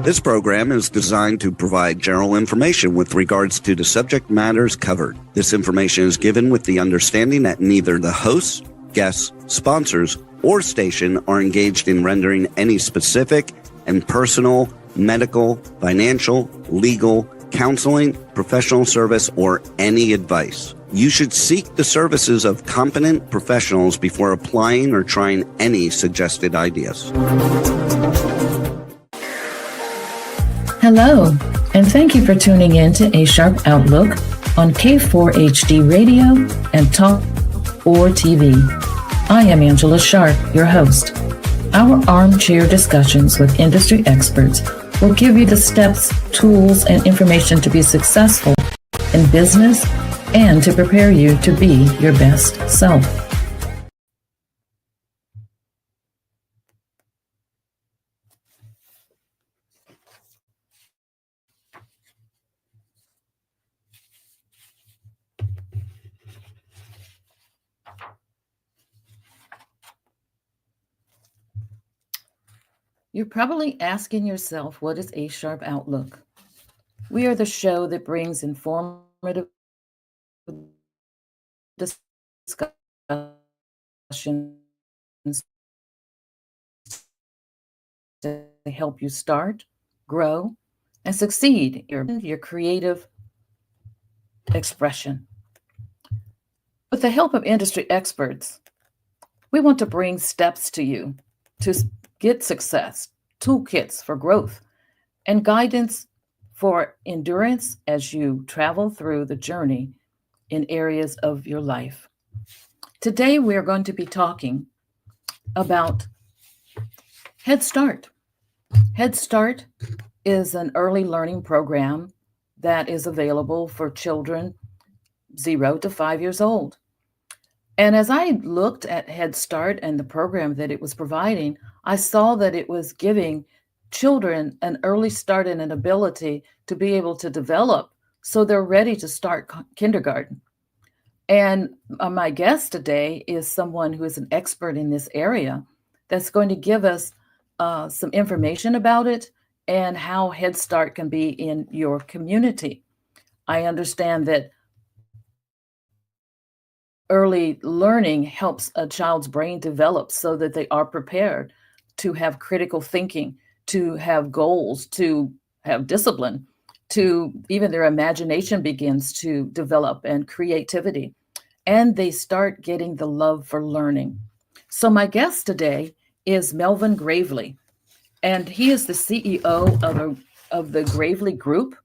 This program is designed to provide general information with regards to the subject matters covered. This information is given with the understanding that neither the hosts, guests, sponsors, or station are engaged in rendering any specific and personal, medical, financial, legal, counseling, professional service, or any advice. You should seek the services of competent professionals before applying or trying any suggested ideas. Hello, and thank you for tuning in to A Sharp Outlook on K4HD Radio and Talk or TV. I am Angela Sharp, your host. Our armchair discussions with industry experts will give you the steps, tools, and information to be successful in business and to prepare you to be your best self. You're probably asking yourself, what is A Sharp Outlook? We are the show that brings informative discussions to help you start, grow, and succeed in your creative expression. With the help of industry experts, we want to bring steps to you to get success, toolkits for growth, and guidance for endurance as you travel through the journey in areas of your life. Today, we are going to be talking about Head Start. Head Start is an early learning program that is available for children 0 to 5 years old. And as I looked at Head Start and the program that it was providing, I saw that it was giving children an early start and an ability to be able to develop so they're ready to start kindergarten. And my guest today is someone who is an expert in this area that's going to give us some information about it and how Head Start can be in your community. I understand that early learning helps a child's brain develop so that they are prepared to have critical thinking, to have goals, to have discipline, to even their imagination begins to develop and creativity. And they start getting the love for learning. So my guest today is Melvin Gravely, and he is the CEO of the Gravely Group.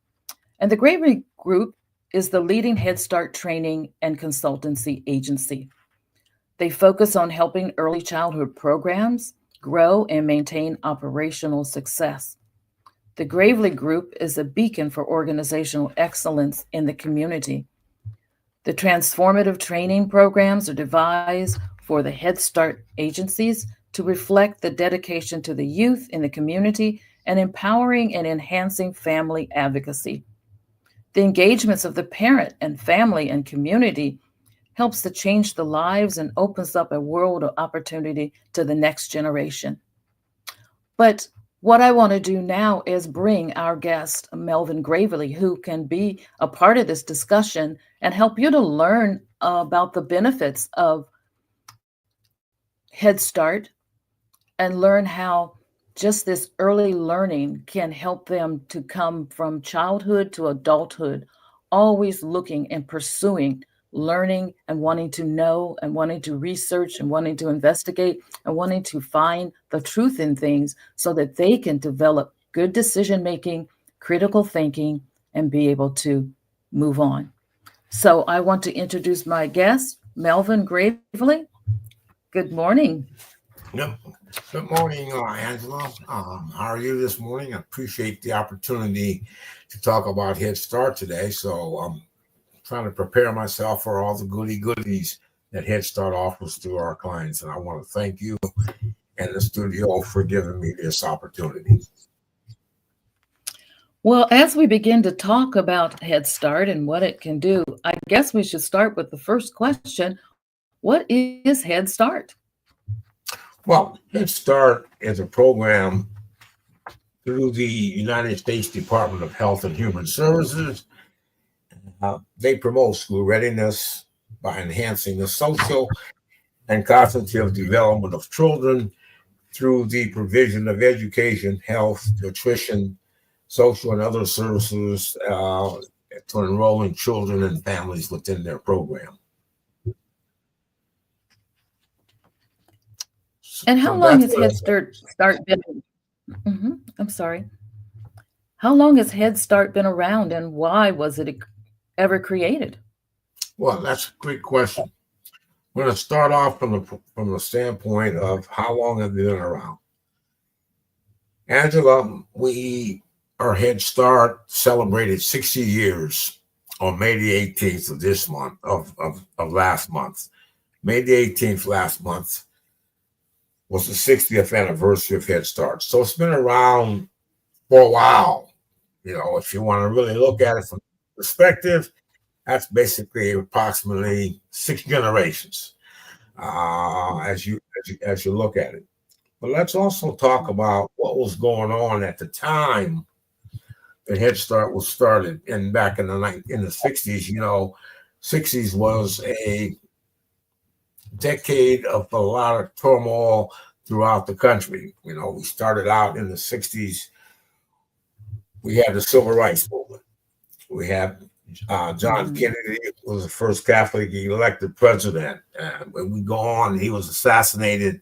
And the Gravely Group is the leading Head Start training and consultancy agency. They focus on helping early childhood programs grow and maintain operational success. The Gravely Group is a beacon for organizational excellence in the community. The transformative training programs are devised for the Head Start agencies to reflect the dedication to the youth in the community and empowering and enhancing family advocacy. The engagements of the parent and family and community helps to change the lives and opens up a world of opportunity to the next generation. But what I want to do now is bring our guest, Melvin Gravely, who can be a part of this discussion and help you to learn about the benefits of Head Start and learn how just this early learning can help them to come from childhood to adulthood, always looking and pursuing learning and wanting to know and wanting to research and wanting to investigate and wanting to find the truth in things so that they can develop good decision-making, critical thinking, and be able to move on. So I want to introduce my guest, Melvin Gravely. Good morning. Yep. Good morning, Angela. How are you this morning? I appreciate the opportunity to talk about Head Start today. So I'm trying to prepare myself for all the goodies that Head Start offers to our clients. And I want to thank you and the studio for giving me this opportunity. Well, as we begin to talk about Head Start and what it can do, I guess we should start with the first question. What is Head Start? Well, Head Start is a program through the United States Department of Health and Human Services. They promote school readiness by enhancing the social and cognitive development of children through the provision of education, health, nutrition, social, and other services to enrolling children and families within their program. And how So long that's has Head Start been? I'm sorry. How long has Head Start been around, and why was it ever created? Well, that's a great question. We're going to start off from the standpoint of how long have they been around. Angela, our Head Start celebrated 60 years on May the 18th of this month, of last month. May the 18th last month was the 60th anniversary of Head Start. So it's been around for a while. You know, if you want to really look at it from perspective, that's basically approximately 6 generations as you look at it. But let's also talk about what was going on at the time that Head Start was started, and back in the 60s. You know, 60s was a decade of a lot of turmoil throughout the country. You know, we started out in the 60s. We had the Civil Rights Movement. We had John Kennedy was the first Catholic elected president. When we go on, he was assassinated,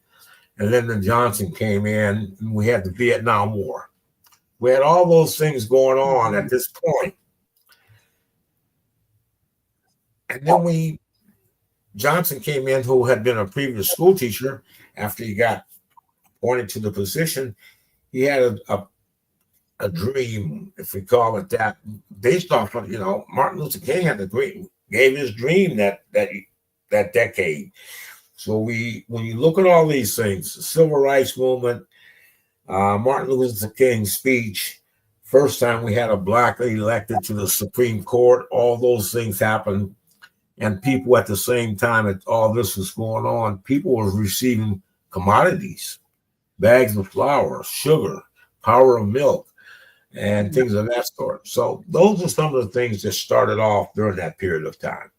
and Lyndon Johnson came in, and we had the Vietnam War. We had all those things going on at this point. And then Johnson came in, who had been a previous school teacher. After he got appointed to the position, he had a dream, if we call it that, based off of, Martin Luther King had gave his dream that decade. So when you look at all these things, the Civil Rights Movement, Martin Luther King's speech, first time we had a black elected to the Supreme Court, all those things happened. And people at the same time that all this was going on, people were receiving commodities, bags of flour, sugar, power of milk, and things of that sort. So those are some of the things that started off during that period of time.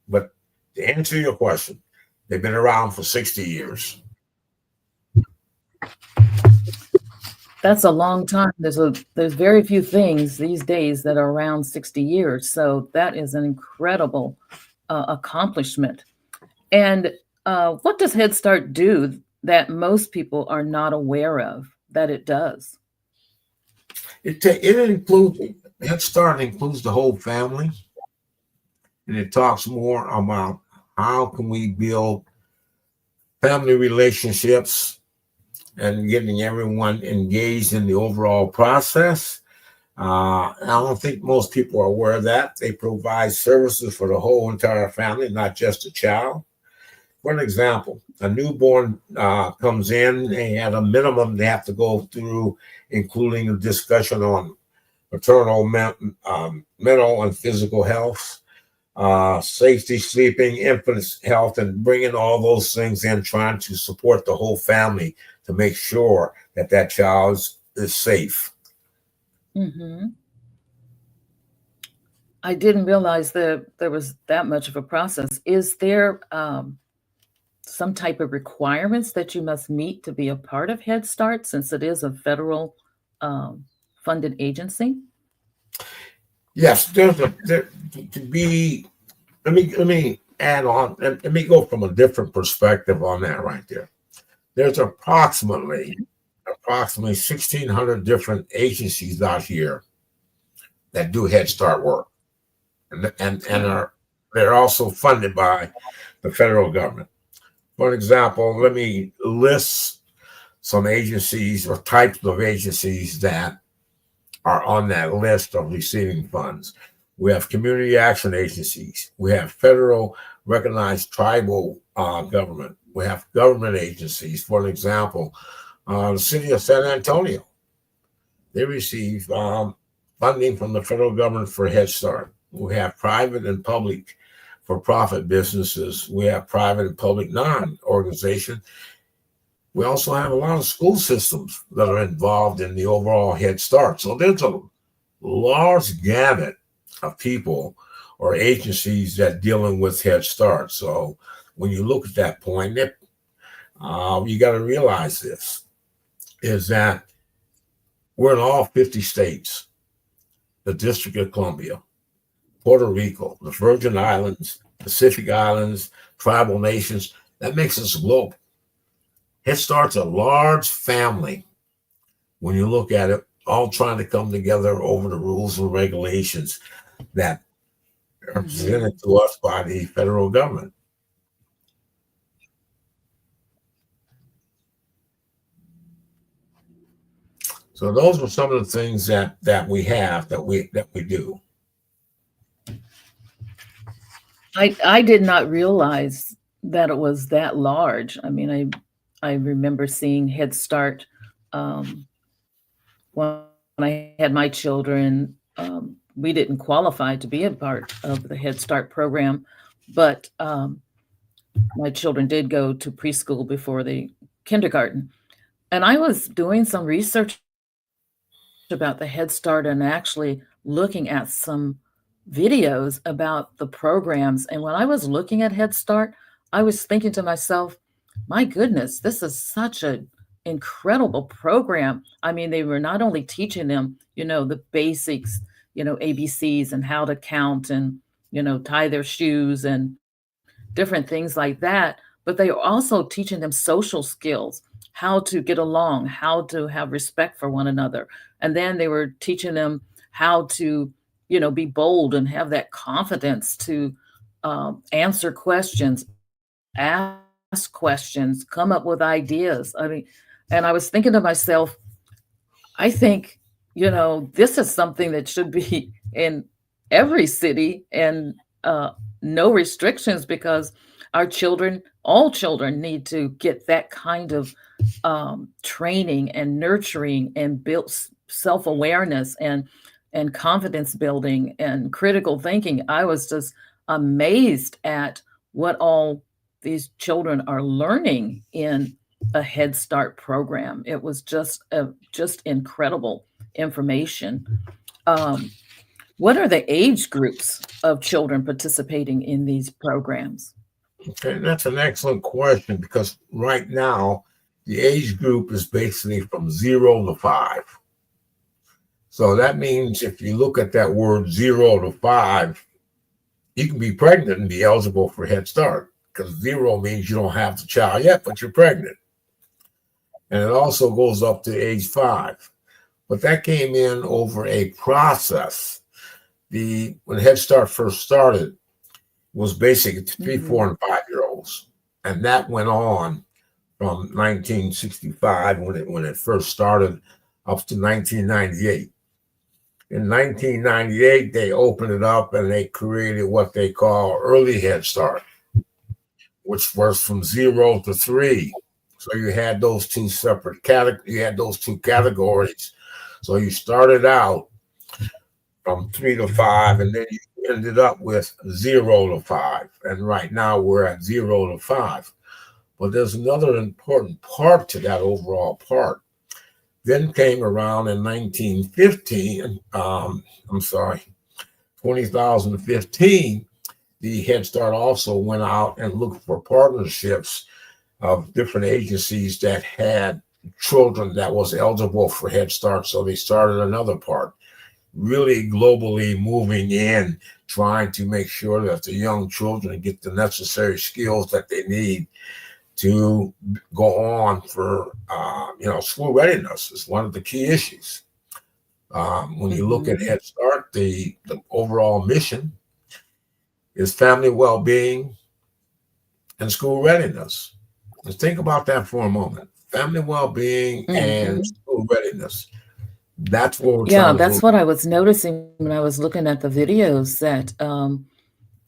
But to answer your question, they've been around for 60 years. That's a long time. There's very few things these days that are around 60 years. So that is an incredible accomplishment. And what does Head Start do that most people are not aware of that it does? It includes, Head Start includes the whole family, and it talks more about how can we build family relationships and getting everyone engaged in the overall process. I don't think most people are aware of that. They provide services for the whole entire family, not just the child. For an example, a newborn comes in, they have a minimum they have to go through, including a discussion on maternal, mental, and physical health, safety, sleeping, infant health, and bringing all those things in, trying to support the whole family to make sure that child is safe. Mm-hmm. I didn't realize that there was that much of a process. Is there some type of requirements that you must meet to be a part of Head Start, since it is a federal funded agency? Yes, let me add on, and let me go from a different perspective on that right there. There's approximately 1,600 different agencies out here that do Head Start work, and they're also funded by the federal government. For example, let me list some agencies or types of agencies that are on that list of receiving funds. We have community action agencies. We have federal recognized tribal government. We have government agencies. For example, the city of San Antonio, they receive funding from the federal government for Head Start. We have private and public for-profit businesses. We have private and public non-organization. We also have a lot of school systems that are involved in the overall Head Start. So there's a large gamut of people or agencies that dealing with Head Start. So when you look at that point, you got to realize this is that we're in all 50 states, the District of Columbia, Puerto Rico, the Virgin Islands, Pacific Islands, tribal nations. That makes us global. Head Start's a large family when you look at it, all trying to come together over the rules and regulations that are presented to us by the federal government. So those are some of the things that we have, that we do. I did not realize that it was that large. I mean, I remember seeing Head Start when I had my children. We didn't qualify to be a part of the Head Start program, but my children did go to preschool before the kindergarten. And I was doing some research about the Head Start and actually looking at some videos about the programs. And when I was looking at Head Start, I was thinking to myself, my goodness, this is such an incredible program. I mean, they were not only teaching them, the basics, ABCs and how to count and, tie their shoes and different things like that, but they were also teaching them social skills, how to get along, how to have respect for one another. And then they were teaching them how to, be bold and have that confidence to answer questions, ask questions, come up with ideas. I mean, and I was thinking to myself, I think, this is something that should be in every city and no restrictions, because our children, all children, need to get that kind of training and nurturing and build self-awareness and confidence building and critical thinking. I was just amazed at what all these children are learning in a Head Start program. It was just incredible information. What are the age groups of children participating in these programs? Okay, that's an excellent question, because right now the age group is basically from 0 to 5. So that means if you look at that word 0 to 5, you can be pregnant and be eligible for Head Start, because 0 means you don't have the child yet, but you're pregnant. And it also goes up to age 5. But that came in over a process. When Head Start first started, was basically 3, 4, and 5-year-olds. And that went on from 1965, when it first started, up to 1998. In 1998, they opened it up and they created what they call early Head Start, which was from 0 to 3. So you had those two separate categories. So you started out from 3 to 5, and then you ended up with 0 to 5. And right now we're at 0 to 5. But there's another important part to that overall part. Then came around in 2015, the Head Start also went out and looked for partnerships of different agencies that had children that was eligible for Head Start. So they started another part, really globally moving in, trying to make sure that the young children get the necessary skills that they need to go on for, school readiness is one of the key issues. When you look at Head Start, the overall mission is family well-being and school readiness. Let's think about that for a moment. Family well-being and school readiness. That's what we're trying to do. That's what I was noticing when I was looking at the videos, that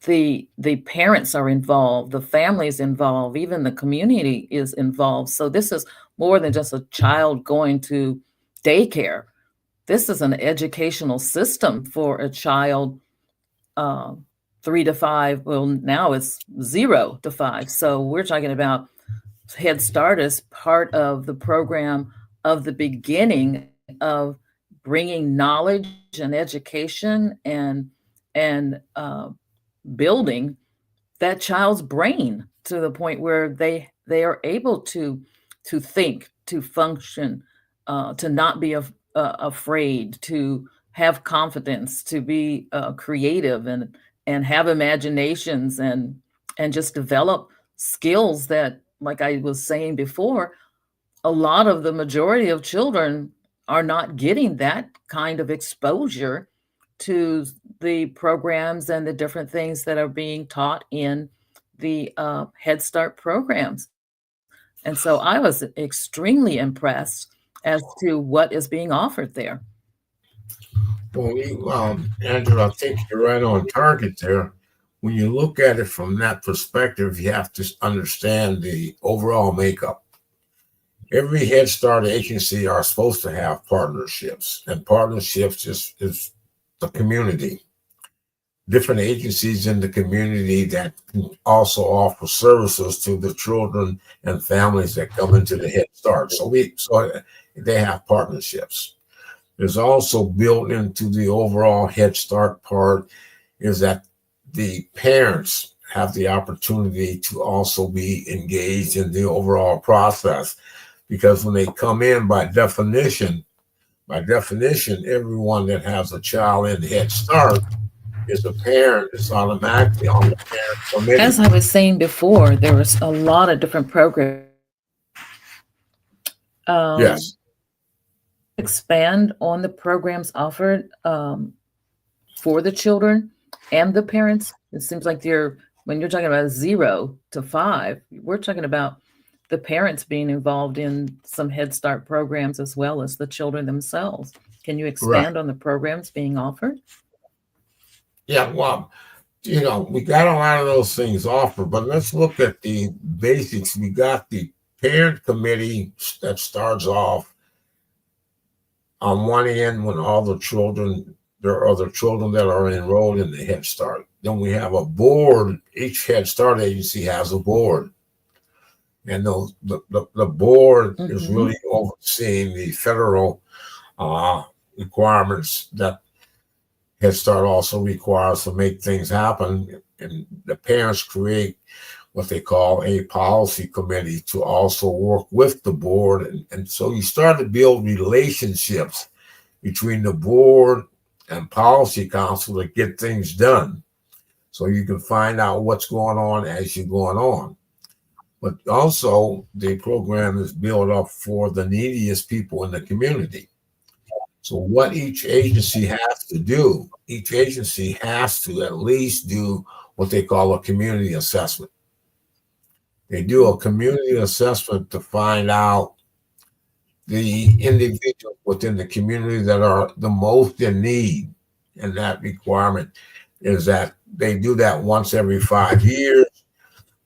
the parents are involved, the family's involved, even the community is involved. So this is more than just a child going to daycare. This is an educational system for a child 3 to 5. Well, now it's 0 to 5. So we're talking about Head Start is part of the program of the beginning of bringing knowledge and education and building that child's brain to the point where they are able to think, to function, to not be afraid, to have confidence, to be creative and have imaginations and just develop skills that, like I was saying before, a lot of the majority of children are not getting that kind of exposure to the programs and the different things that are being taught in the Head Start programs. And so I was extremely impressed as to what is being offered there. Well, Angela, I think you're right on target there. When you look at it from that perspective, you have to understand the overall makeup. Every Head Start agency are supposed to have partnerships, and partnerships is the community. Different agencies in the community that can also offer services to the children and families that come into the Head Start. So they have partnerships. There's also built into the overall Head Start part is that the parents have the opportunity to also be engaged in the overall process, because when they come in, by definition, everyone that has a child in Head Start is a parent. It's automatically on the parent As committee. I was saying before, there was a lot of different programs. Yes. Expand on the programs offered for the children and the parents. It seems like when you're talking about 0 to 5, we're talking about the parents being involved in some Head Start programs as well as the children themselves. Can you Right. expand on the programs being offered? Yeah. Well, we got a lot of those things offered, but let's look at the basics. We got the parent committee that starts off on one end when there are other children that are enrolled in the Head Start. Then we have a board. Each Head Start agency has a board. And the board is Mm-hmm. really overseeing the federal requirements that Head Start also requires to make things happen. And the parents create what they call a policy committee to also work with the board. And so you start to build relationships between the board and policy council to get things done. So you can find out what's going on as you're going on. But also the program is built up for the neediest people in the community. So what each agency has to do, each agency has to at least do what they call a community assessment. They do a community assessment to find out the individuals within the community that are the most in need. And that requirement is that they do that once every 5 years.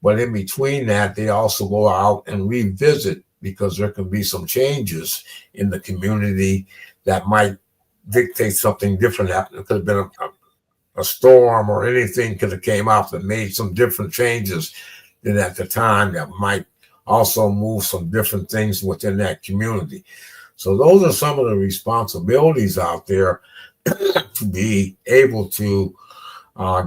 But in between that, they also go out and revisit, because there can be some changes in the community that might dictate something different happening. It could have been a storm or anything could have came out that made some different changes than at the time that might also move some different things within that community. So those are some of the responsibilities out there to be able to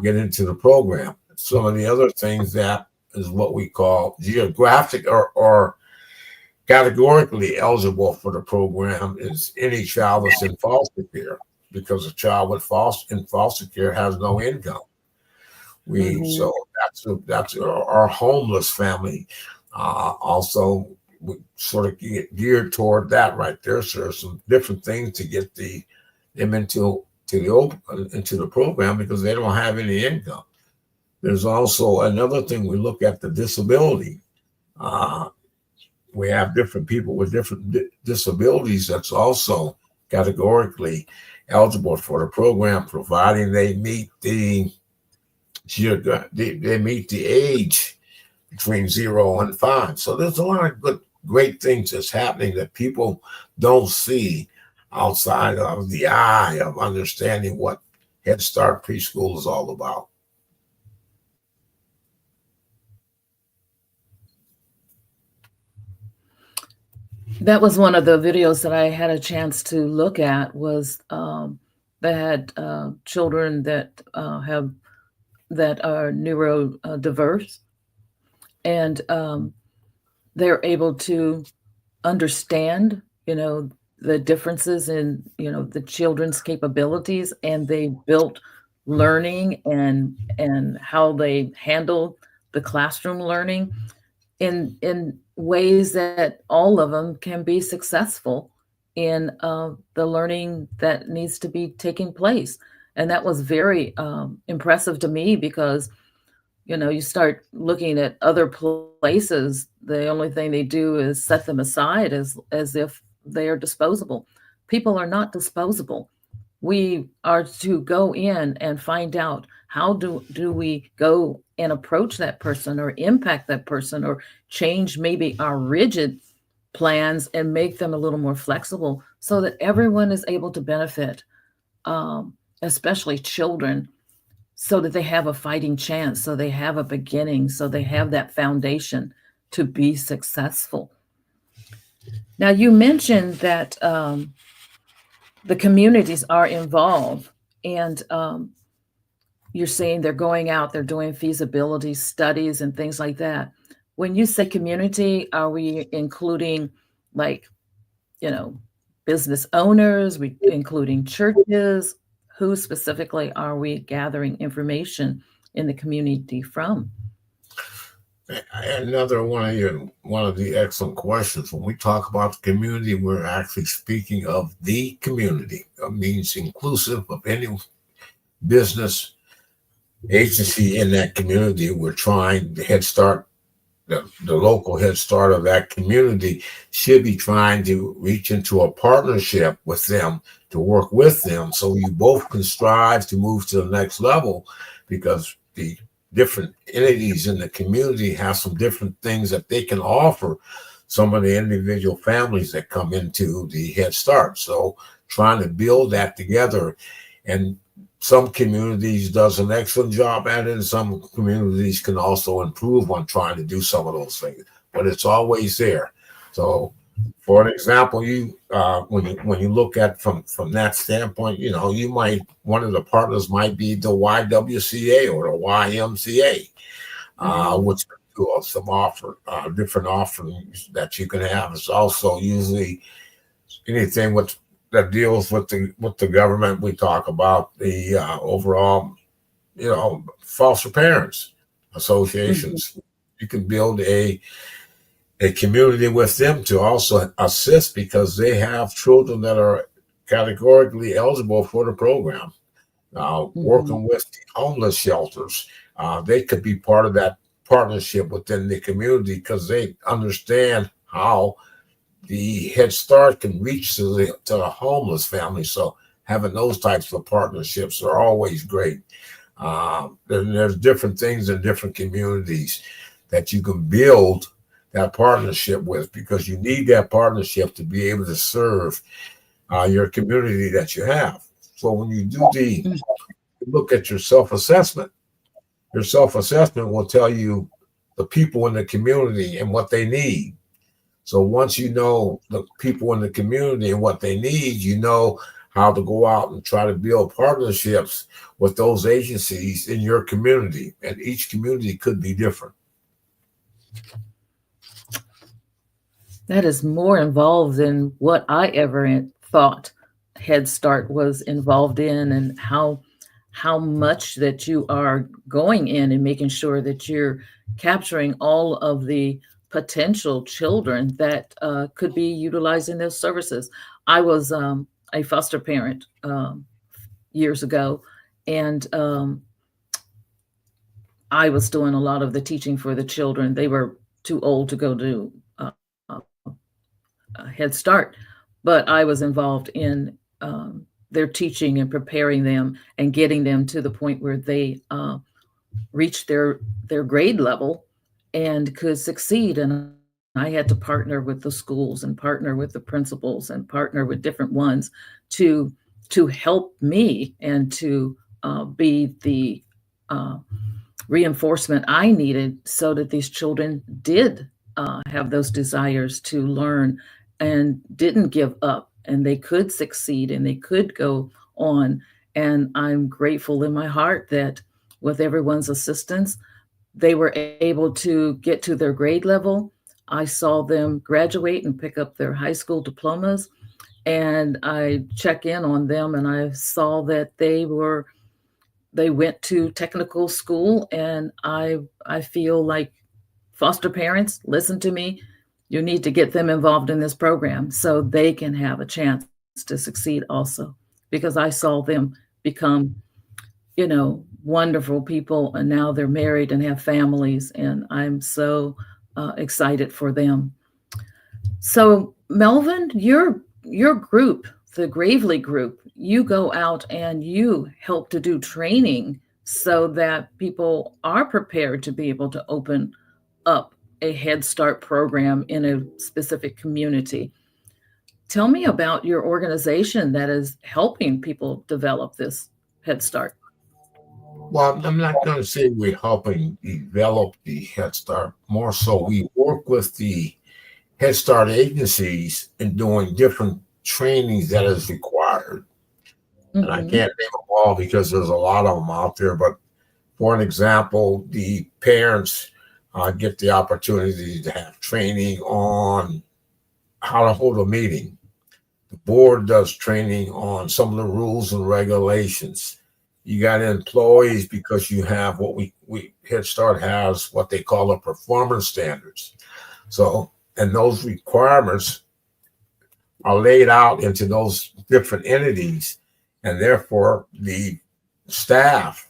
get into the program. Some of the other things that is what we call geographic or categorically eligible for the program is any child that's in foster care, because a child in foster care has no income. So that's our homeless family. Also, we sort of get geared toward that right there. So there's some different things to get them into the program, because they don't have any income. There's also another thing. We look at the disability. We have different people with different disabilities that's also categorically eligible for the program, providing they meet the age between 0 and 5. So there's a lot of great things that's happening that people don't see outside of the eye of understanding what Head Start preschool is all about. That was one of the videos that I had a chance to look at. Was They had children that are neurodiverse, and they're able to understand, the differences in, the children's capabilities, and they built learning and how they handle the classroom learning in ways that all of them can be successful in the learning that needs to be taking place. And that was very impressive to me, because you start looking at other places, the only thing they do is set them aside as if they are disposable. People are not disposable. We are to go in and find out, how do we go and approach that person, or impact that person, or change maybe our rigid plans and make them a little more flexible, so that everyone is able to benefit, especially children, so that they have a fighting chance, so they have a beginning, so they have that foundation to be successful. Now, you mentioned that the communities are involved, and you're saying they're going out, they're doing feasibility studies and things like that. When you say community, are we including, like, you know, business owners, we including churches? Who specifically are we gathering information in the community from? Another one of the excellent questions. When we talk about the community, we're actually speaking of the community. It means inclusive of any business agency in that community. We're trying to Head Start, the local Head Start of that community should be trying to reach into a partnership with them, to work with them, so you both can strive to move to the next level, because the different entities in the community have some different things that they can offer some of the individual families that come into the Head Start. So trying to build that together, and some communities does an excellent job at it, and some communities can also improve on trying to do some of those things, but it's always there. So for an example, you when you look at from that standpoint, you might, one of the partners might be the YWCA or the YMCA, which do some different offerings that you can have. It's also usually anything that deals with the government. We talk about the overall, foster parents associations. You can build a community with them to also assist, because they have children that are categorically eligible for the program. Working with the homeless shelters, they could be part of that partnership within the community, because they understand how the Head Start can reach to the homeless family. So having those types of partnerships are always great. There's different things in different communities that you can build that partnership with, because you need that partnership to be able to serve your community that you have. So when you do look at your self-assessment will tell you the people in the community and what they need. So once you know the people in the community and what they need, you know how to go out and try to build partnerships with those agencies in your community. And each community could be different. That is more involved than what I ever thought Head Start was involved in, and how much that you are going in and making sure that you're capturing all of the potential children that could be utilizing those services. I was a foster parent years ago, and I was doing a lot of the teaching for the children. They were too old to go to Head Start, but I was involved in their teaching and preparing them and getting them to the point where they reached their grade level and could succeed. And I had to partner with the schools and partner with the principals and partner with different ones to help me and to be the reinforcement I needed, so that these children did have those desires to learn and didn't give up, and they could succeed and they could go on. And I'm grateful in my heart that with everyone's assistance, they were able to get to their grade level. I saw them graduate and pick up their high school diplomas, and I check in on them, and I saw that they went to technical school. And I feel like foster parents, listen to me. You need to get them involved in this program so they can have a chance to succeed also, because I saw them become, wonderful people, and now they're married and have families, and I'm so excited for them. So, Melvin, your group, the Gravely group, you go out and you help to do training so that people are prepared to be able to open up a Head Start program in a specific community. Tell me about your organization that is helping people develop this Head Start. Well, I'm not going to say we're helping develop the Head Start. More so, we work with the Head Start agencies in doing different trainings that is required. And I can't name them all because there's a lot of them out there. But for an example, the parents get the opportunity to have training on how to hold a meeting. The board does training on some of the rules and regulations. You got employees because you have what we Head Start has what they call the performance standards. So, and those requirements are laid out into those different entities, and therefore the staff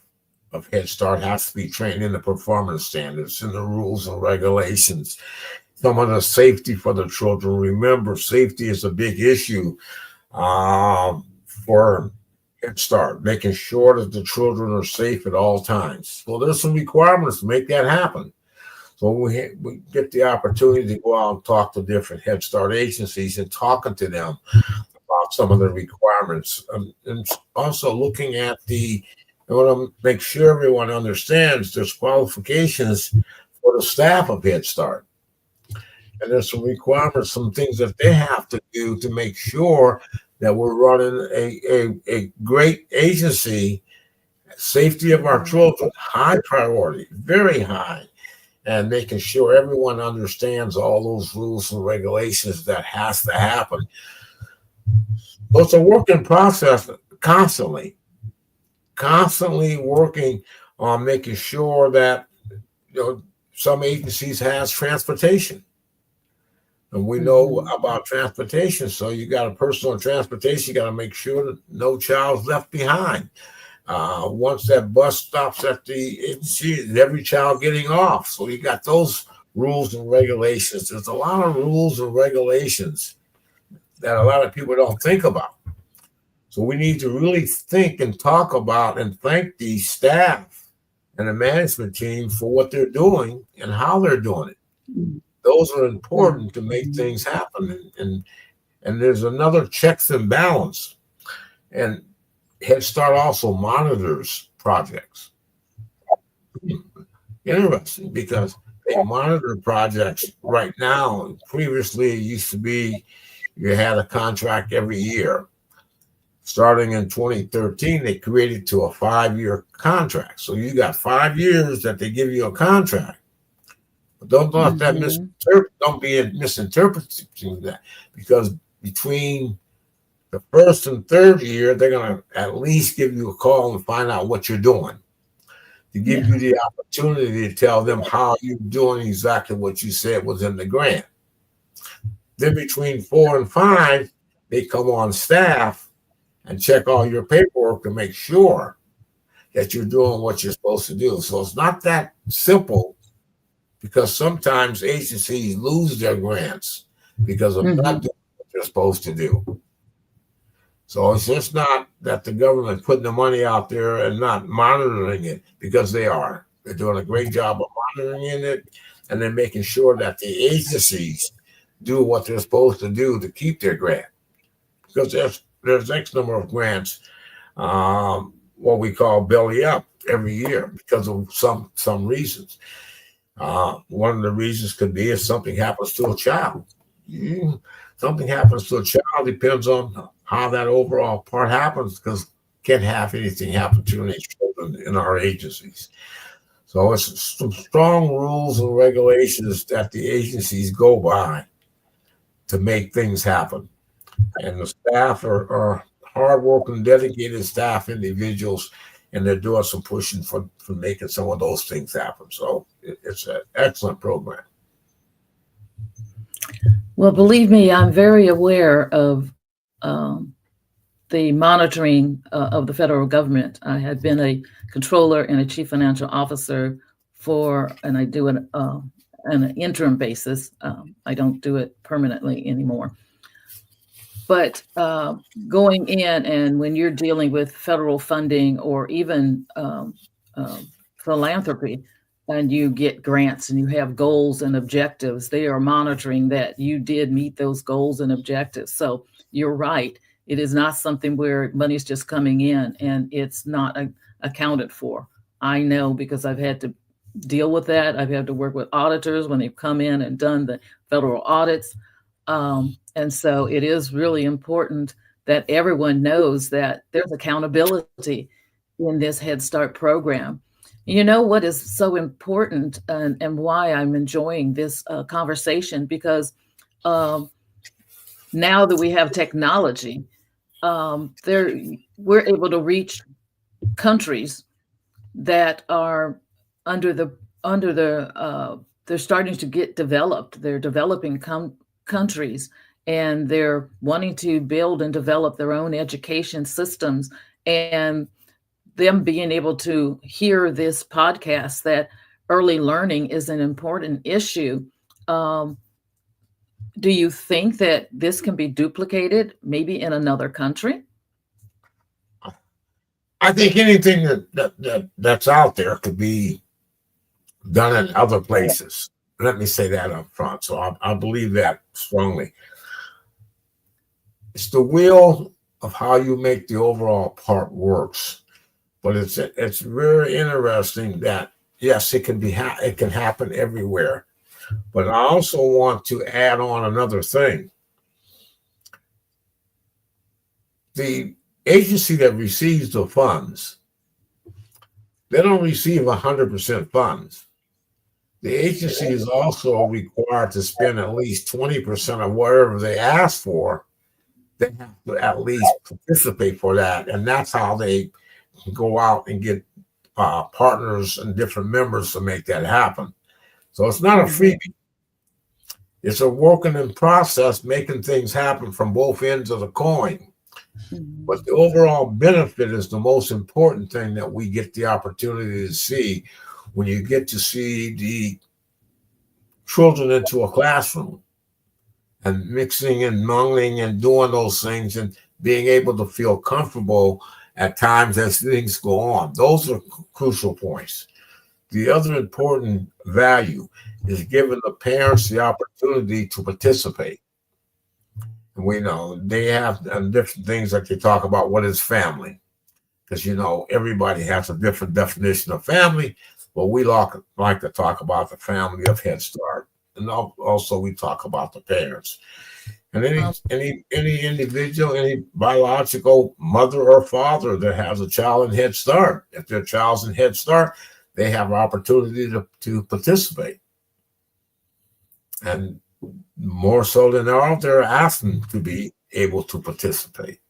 of Head Start has to be trained in the performance standards and the rules and regulations. Some of the safety for the children. Remember, safety is a big issue for Head Start, making sure that the children are safe at all times. Well, there's some requirements to make that happen. So we get the opportunity to go out and talk to different Head Start agencies and talking to them about some of the requirements. And also looking at I want to make sure everyone understands there's qualifications for the staff of Head Start. And there's some requirements, some things that they have to do to make sure that we're running a great agency. Safety of our children, high priority, very high, and making sure everyone understands all those rules and regulations that has to happen. So it's a work in process, constantly working on making sure that some agencies has transportation. And we know about transportation. So you got a person on transportation, you got to make sure that no child's left behind. Once that bus stops at the agency, every child getting off. So you got those rules and regulations. There's a lot of rules and regulations that a lot of people don't think about. So we need to really think and talk about and thank the staff and the management team for what they're doing and how they're doing it. Those are important to make things happen. And there's another checks and balance. And Head Start also monitors projects. Interesting, because they monitor projects right now. Previously, it used to be you had a contract every year. Starting in 2013, they created to a 5-year contract. So you got 5 years that they give you a contract. But don't let that don't be misinterpreting that, because between the first and third year, they're going to at least give you a call and find out what you're doing, to give you the opportunity to tell them how you're doing exactly what you said was in the grant. Then between 4 and 5, they come on staff and check all your paperwork to make sure that you're doing what you're supposed to do. So it's not that simple, because sometimes agencies lose their grants because of not doing what they're supposed to do. So it's just not that the government putting the money out there and not monitoring it, because they are. They're doing a great job of monitoring it, and then making sure that the agencies do what they're supposed to do to keep their grant. Because there's X number of grants, what we call belly up every year because of some reasons. One of the reasons could be if something happens to a child. something happens to a child, depends on how that overall part happens, because can't have anything happen to any children in our agencies. So it's some strong rules and regulations that the agencies go by to make things happen. And the staff are hardworking, dedicated staff individuals, and they're doing some pushing for making some of those things happen. So it's an excellent program. Well, believe me, I'm very aware of the monitoring of the federal government. I had been a controller and a chief financial officer and I do it on an interim basis. I don't do it permanently anymore. But going in, and when you're dealing with federal funding or even philanthropy, and you get grants and you have goals and objectives, they are monitoring that you did meet those goals and objectives. So you're right. It is not something where money's just coming in and it's not accounted for. I know, because I've had to deal with that. I've had to work with auditors when they've come in and done the federal audits. And so it is really important that everyone knows that there's accountability in this Head Start program. You know what is so important, and why I'm enjoying this conversation, because now that we have technology, we're able to reach countries that are they're starting to get developed. They're developing countries, and they're wanting to build and develop their own education systems, and them being able to hear this podcast, that early learning is an important issue. Do you think that this can be duplicated maybe in another country? I think anything that's out there could be done in other places. Let me say that up front. So I believe that strongly. It's the will of how you make the overall part works. But it's very interesting that, yes, it can happen everywhere. But I also want to add on another thing. The agency that receives the funds, they don't receive 100% funds. The agency is also required to spend at least 20% of whatever they ask for. They have to at least participate for that. And that's how they go out and get partners and different members to make that happen. So it's not a freebie. It's a working in process, making things happen from both ends of the coin. But the overall benefit is the most important thing that we get the opportunity to see when you get to see the children into a classroom and mixing and mingling and doing those things and being able to feel comfortable at times as things go on. Those are crucial points. The other important value is giving the parents the opportunity to participate. And we know they have different things that they talk about. What is family? Because, everybody has a different definition of family, but we like to talk about the family of Head Start. And also we talk about the parents. And any individual, any biological mother or father that has a child in Head Start, if their child's in Head Start, they have opportunity to participate. And more so than they're asking to be able to participate,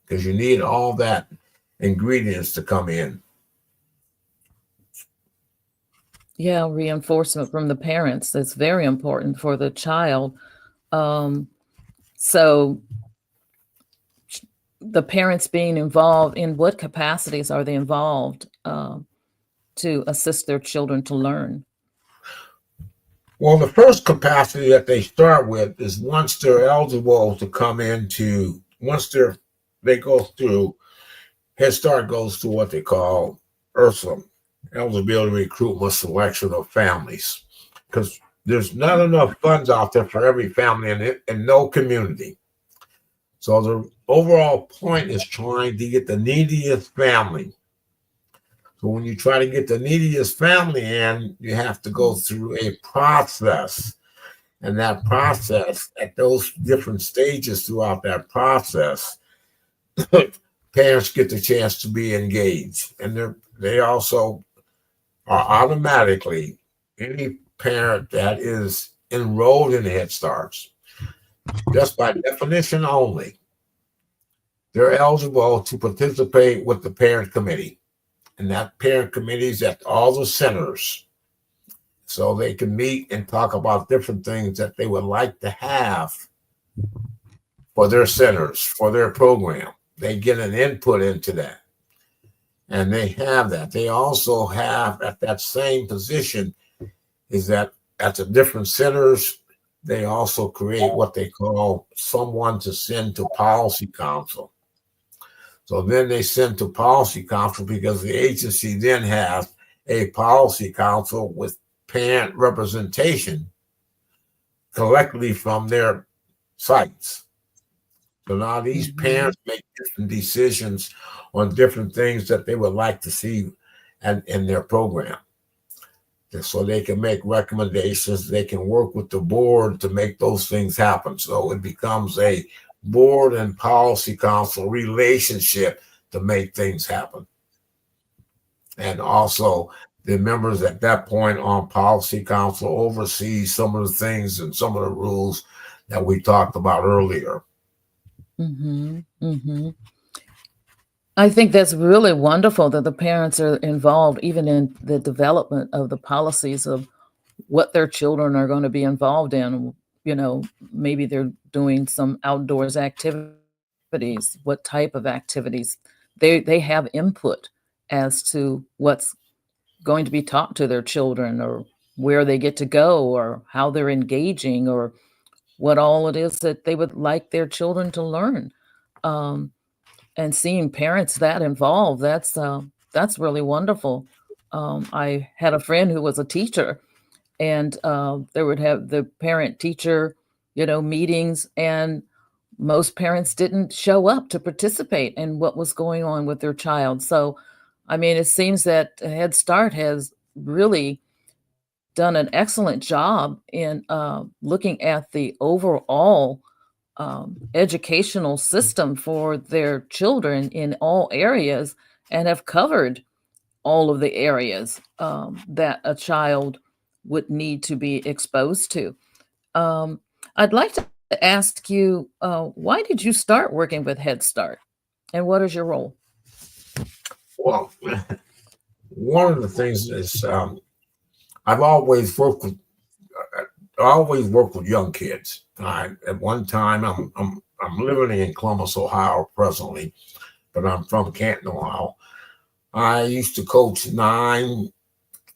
because you need all that ingredients to come in. Yeah, reinforcement from the parents. That's very important for the child. So the parents being involved, in what capacities are they involved to assist their children to learn? Well, the first capacity that they start with is once they're eligible to come into, they go through, Head Start goes through what they call URSA, eligibility, recruitment, selection of families, because there's not enough funds out there for every family in no community. So the overall point is trying to get the neediest family. So when you try to get the neediest family in, you have to go through a process. And that process, at those different stages throughout that process, parents get the chance to be engaged. And they also are automatically, any parent that is enrolled in Head Starts, just by definition only, they're eligible to participate with the parent committee. And that parent committee is at all the centers. So they can meet and talk about different things that they would like to have for their centers, for their program. They get an input into that. And they have that. They also have, at that same position, is that at the different centers, they also create what they call someone to send to policy council. So then they send to policy council because the agency then has a policy council with parent representation collectively from their sites. So now these parents make different decisions on different things that they would like to see in their program. So they can make recommendations, they can work with the board to make those things happen. So it becomes a board and policy council relationship to make things happen. And also the members at that point on policy council oversee some of the things and some of the rules that we talked about earlier. I think that's really wonderful that the parents are involved even in the development of the policies of what their children are going to be involved in. You know, maybe they're doing some outdoors activities, what type of activities. They have input as to what's going to be taught to their children, or where they get to go, or how they're engaging, or what all it is that they would like their children to learn. And seeing parents that involved, that's really wonderful. I had a friend who was a teacher, and they would have the parent teacher, meetings, and most parents didn't show up to participate in what was going on with their child. So, I mean, it seems that Head Start has really done an excellent job in looking at the overall educational system for their children in all areas, and have covered all of the areas that a child would need to be exposed to. I'd like to ask you, why did you start working with Head Start, and what is your role? Well, one of the things is I've always worked with young kids. At one time, I'm living in Columbus, Ohio presently, but I'm from Canton, Ohio. I used to coach 9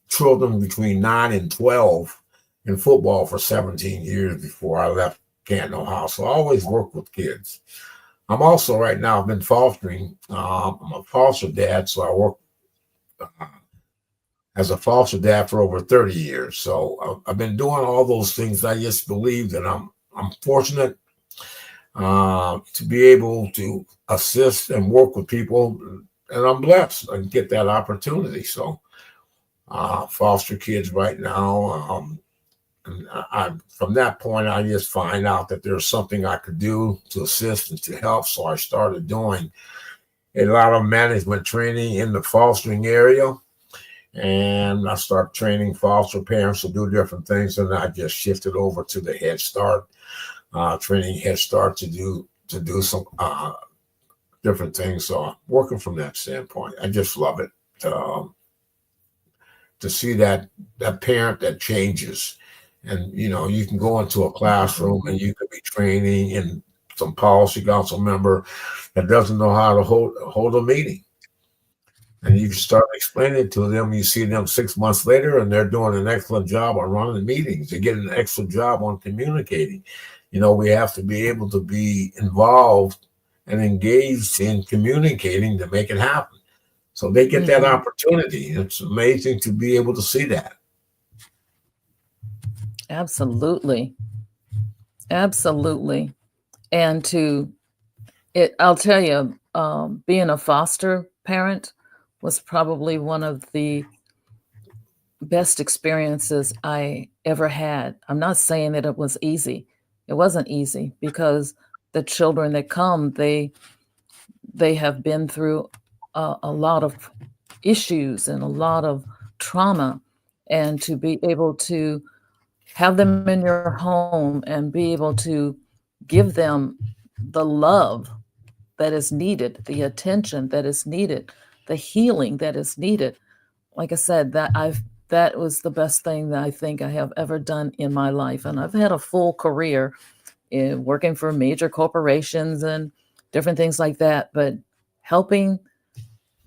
children between 9 and 12 in football for 17 years before I left Canton, Ohio. So I always worked with kids. I'm also right now, I've been fostering. I'm a foster dad, so I work as a foster dad for over 30 years. So I've been doing all those things. I just believe that I'm fortunate to be able to assist and work with people, and I'm blessed and get that opportunity. So foster kids right now. And from that point, I just find out that there's something I could do to assist and to help. So I started doing a lot of management training in the fostering area. And I started training foster parents to do different things. And I just shifted over to the Head Start, training Head Start to do some different things. So I'm working from that standpoint. I just love it to see that parent that changes. And, you can go into a classroom and you could be training and some policy council member that doesn't know how to hold a meeting. And you start explaining it to them. You see them 6 months later, and they're doing an excellent job on running the meetings. They're getting an excellent job on communicating. We have to be able to be involved and engaged in communicating to make it happen. So they get that opportunity. It's amazing to be able to see that. Absolutely. Absolutely. And I'll tell you, being a foster parent was probably one of the best experiences I ever had. I'm not saying that it was easy. It wasn't easy because the children that come, they have been through a lot of issues and a lot of trauma, and to be able to have them in your home and be able to give them the love that is needed, the attention that is needed, the healing that is needed. Like I said, that was the best thing that I think I have ever done in my life. And I've had a full career in working for major corporations and different things like that, but helping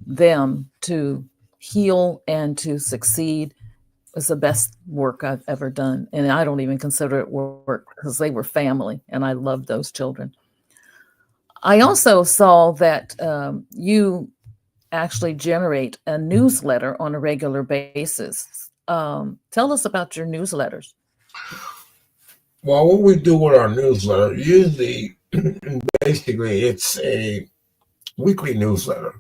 them to heal and to succeed was the best work I've ever done. And I don't even consider it work because they were family and I loved those children. I also saw that you actually generate a newsletter on a regular basis. Tell us about your newsletters. Well, what we do with our newsletter, usually, basically, it's a weekly newsletter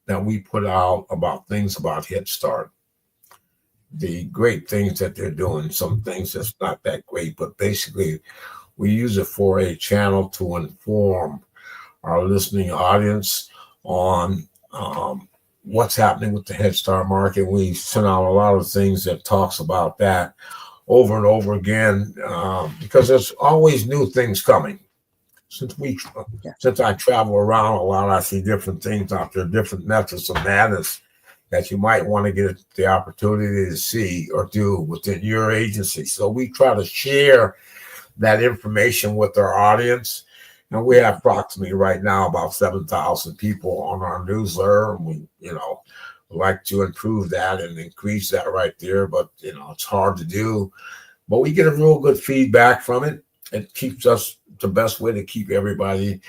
that we put out about things about Head Start, the great things that they're doing, some things that's not that great, but basically, we use it for a channel to inform our listening audience on what's happening with the Head Start market. We send out a lot of things that talks about that over and over again because there's always new things coming. Since I travel around a lot, I see different things out there, different methods of madness that you might want to get the opportunity to see or do within your agency. So we try to share that information with our audience. And we have approximately right now about 7,000 people on our newsletter. And we, like to improve that and increase that right there. But, it's hard to do. But we get a real good feedback from it. It keeps us the best way to keep everybody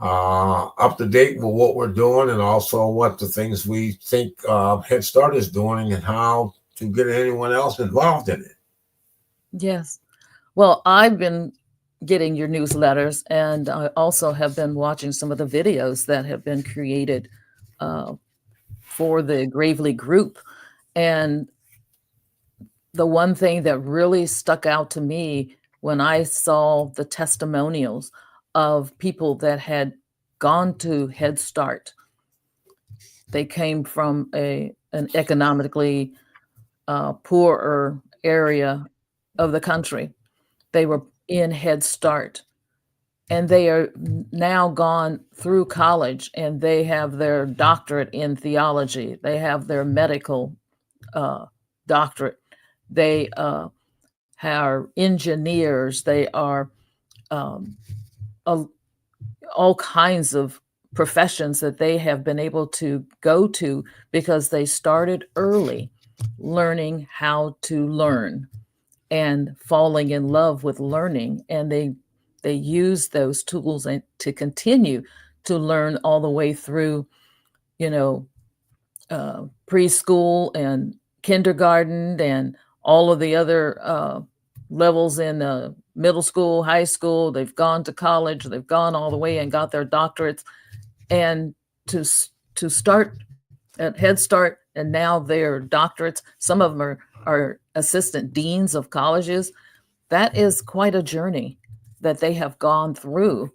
up to date with what we're doing and also what the things we think Head Start is doing and how to get anyone else involved in it. Yes. Well, I've been getting your newsletters, and I also have been watching some of the videos that have been created for the Gravely group. And the one thing that really stuck out to me when I saw the testimonials of people that had gone to Head Start, they came from an economically poorer area of the country. They were in Head Start, and they are now gone through college, and they have their doctorate in theology. They have their medical doctorate. They are engineers. They are all kinds of professions that they have been able to go to because they started early learning how to learn and falling in love with learning. And they use those tools to continue to learn all the way through, preschool and kindergarten and all of the other levels in middle school, high school. They've gone to college. They've gone all the way and got their doctorates. And to start at Head Start, and now their doctorates, some of them are assistant deans of colleges. That is quite a journey that they have gone through.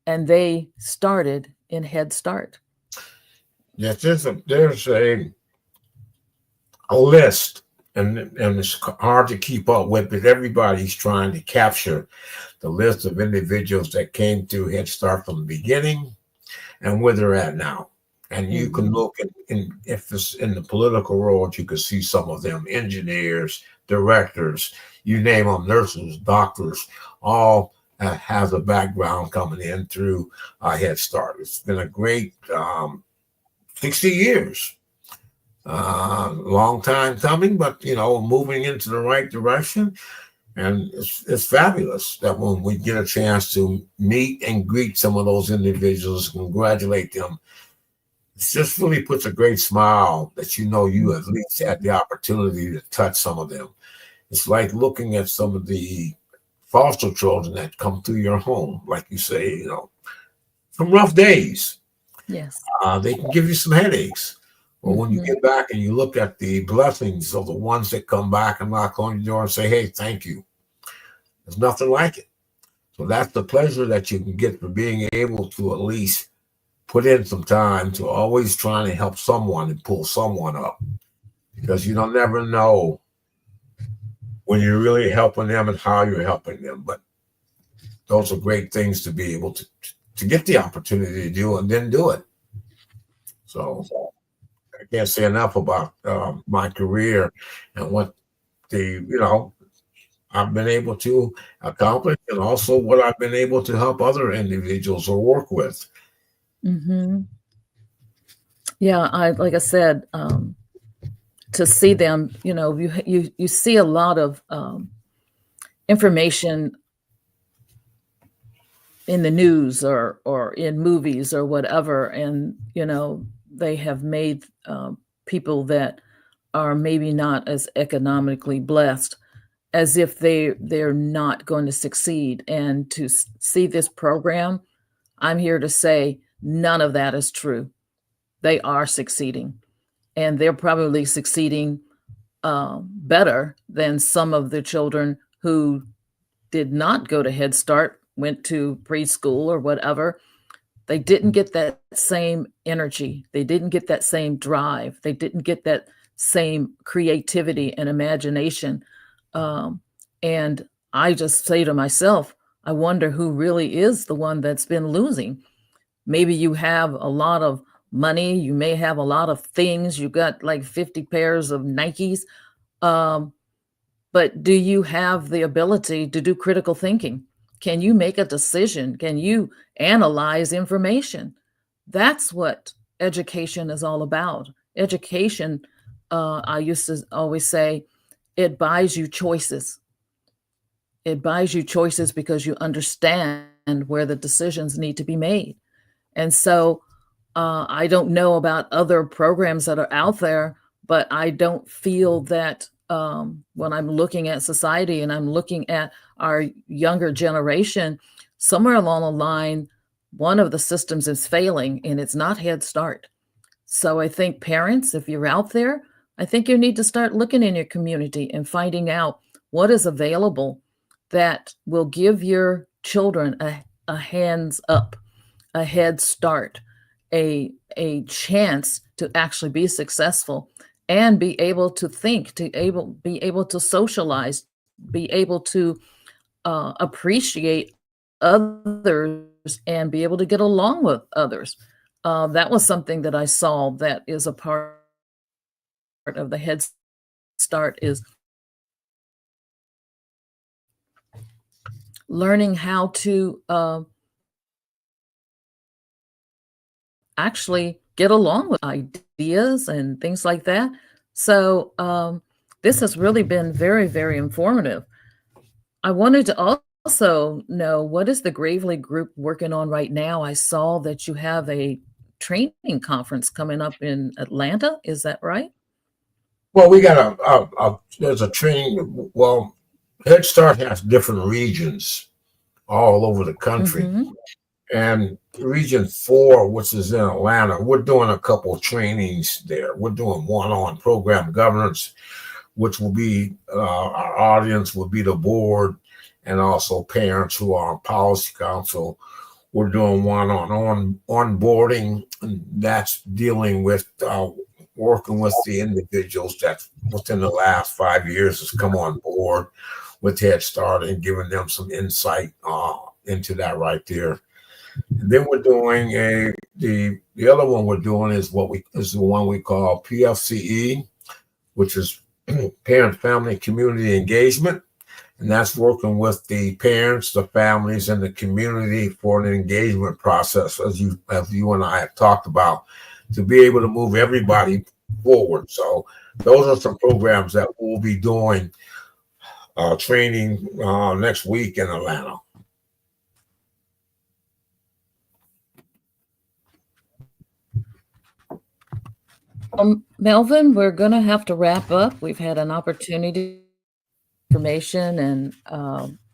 And they started in Head Start. Yes, there's a list, and it's hard to keep up with, but everybody's trying to capture the list of individuals that came through Head Start from the beginning and where they're at now. And you can look if it's in the political world, you can see some of them, engineers, directors, you name them, nurses, doctors, all have a background coming in through Head Start. It's been a great 60 years. Long time coming, but moving into the right direction. And it's fabulous that when we get a chance to meet and greet some of those individuals, congratulate them, it just really puts a great smile that you at least had the opportunity to touch some of them. It's like looking at some of the foster children that come through your home, like you say, some rough days. Yes. They can give you some headaches. But when you get back and you look at the blessings of the ones that come back and knock on your door and say, hey, thank you, there's nothing like it. So that's the pleasure that you can get for being able to at least put in some time to always trying to help someone and pull someone up, because you don't never know when you're really helping them and how you're helping them. But those are great things to be able to get the opportunity to do and then do it. So I can't say enough about my career and what I've been able to accomplish, and also what I've been able to help other individuals or work with. Yeah, like I said, to see them, you see a lot of information in the news or in movies or whatever, and they have made people that are maybe not as economically blessed as if they're not going to succeed. And to see this program, I'm here to say none of that is true. They are succeeding, and they're probably succeeding better than some of the children who did not go to Head Start, went to preschool or whatever. They didn't get that same energy. They didn't get that same drive. They didn't get that same creativity and imagination. And I just say to myself, I wonder who really is the one that's been losing. Maybe you have a lot of money. You may have a lot of things. You got like 50 pairs of Nikes. But do you have the ability to do critical thinking? Can you make a decision? Can you analyze information? That's what education is all about. Education, I used to always say, it buys you choices. It buys you choices because you understand where the decisions need to be made. And so I don't know about other programs that are out there, but I don't feel that when I'm looking at society and I'm looking at our younger generation, somewhere along the line, one of the systems is failing, and it's not Head Start. So I think parents, if you're out there, I think you need to start looking in your community and finding out what is available that will give your children a hands up, a head start, a chance to actually be successful and be able to think, be able to socialize, be able to appreciate others and be able to get along with others. That was something that I saw that is a part of the Head Start, is learning how to actually get along with ideas and things like that. So this has really been very, very informative. I wanted to also know, what is the Gravely Group working on right now? I saw that you have a training conference coming up in Atlanta. Is that right? Well, we got there's a training. Well, Head Start has different regions all over the country. And Region 4, which is in Atlanta, we're doing a couple of trainings there. We're doing one on program governance, which will be our audience will be the board and also parents who are on policy council. We're doing one on onboarding, and that's dealing with working with the individuals that within the last 5 years has come on board with Head Start and giving them some insight into that right there. And then we're doing the other one we're doing is the one we call PFCE, which is Parent Family Community Engagement. And that's working with the parents, the families, and the community for an engagement process, as you and I have talked about, to be able to move everybody forward. So those are some programs that we'll be doing training next week in Atlanta. Melvin, we're going to have to wrap up. We've had an opportunity information, and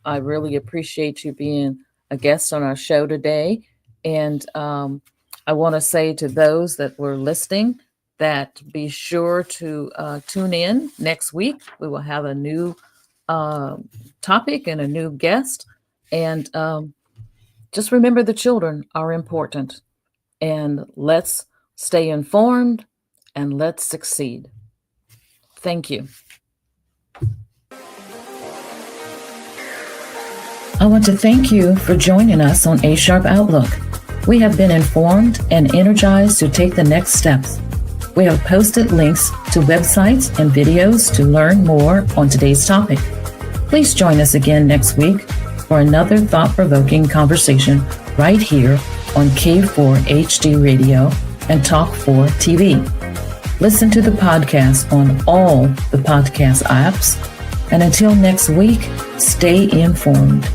I really appreciate you being a guest on our show today. And I want to say to those that were listening, that be sure to tune in next week. We will have a new topic and a new guest. And just remember the children are important. And let's stay informed and let's succeed. Thank you. I want to thank you for joining us on A Sharp Outlook. We have been informed and energized to take the next steps. We have posted links to websites and videos to learn more on today's topic. Please join us again next week for another thought-provoking conversation right here on K4 HD Radio and Talk 4 TV. Listen to the podcast on all the podcast apps. And until next week, stay informed.